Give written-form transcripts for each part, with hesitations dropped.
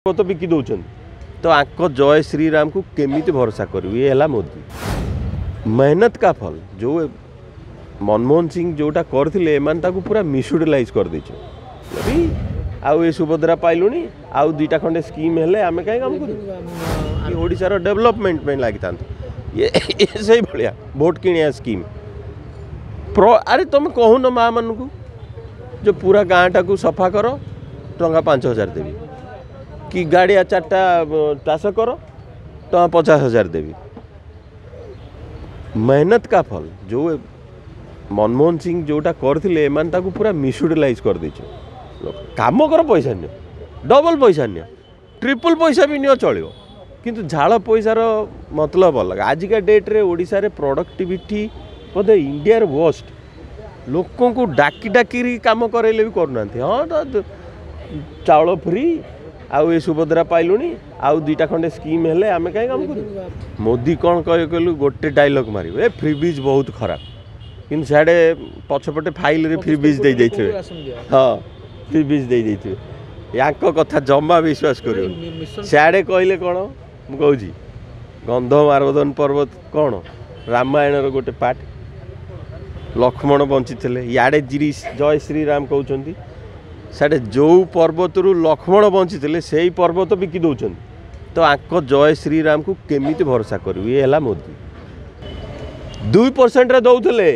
तो बिकी दौरान तो आंक जय श्रीराम को केमिति भरोसा करू। ये है मोदी मेहनत का फल। जो मनमोहन सिंह जोटा करते पूरा मिसयूटिलाइज कर दे आउ ये सुभद्रा पाइलुनी आउ दुईटा खंडे स्कीम हेले आमे कहीं काम करूँ ओडिशार डेवलपमेंट में लगी था ये से भाया भोट किणिया स्कीम अरे तुम कहून माँ मान को जो पूरा गाँ टाक सफा कर टंका 5,000 देवी कि गाड़िया 4टा चाष कर टंका 50,000 देवी। मेहनत का फल। जो मनमोहन सिंह जोटा करते पूरा मिसयूटिलाइज कर दे काम कर पैसा नि डबल पैसा नि ट्रिपल पैसा भी नियो चलो किंतु झाड़ पैसार मतलब अलग। आजिका डेट्रे ओडिशा रे प्रोडक्टिविटी बोधे इंडिया वर्स्ट लोकों को डाकी डाकी काम करेले भी करना। हाँ तो चाउल फ्री आउ ये सुभद्रा पाइलुनी आउ दुईटा खंडे स्कीम हेले आमे कहीं काम करूँ। मोदी कौन कहे कहलु गोटे डायलॉग मारे फ्रीबीज बहुत खराब कि सियाड़े पछपटे फाइल रे फ्रीबीज दे देथे। हाँ फ्रीबीज दे देथे यांक कथा जमा विश्वास करियो। सियाड़े कहले कौन मुझे गंध मारबदन पर्वत कौन रामायण गोटे पाठ लक्ष्मण बंची थे याडे जय श्रीराम कहते साढ़े जो पर्वत लक्ष्मण बंची थे से पर्वत बिकी दौरान तो आंक जय श्रीराम को केमिति भरोसा करू। ये है मोदी 2% रे दौले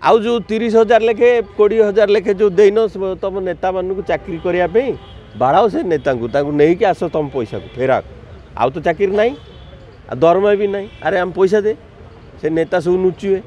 आउ जो 30,000 लेखे 20,000 लेखे जो देन तुम नेता मानू चाकरी करने बाड़ाओ से नेता को नहीं कि आस तुम पैसा को फेरा आउ तो चाकरी ना दरमा भी ना। अरे हम पैसा दे से नेता सब नुचुए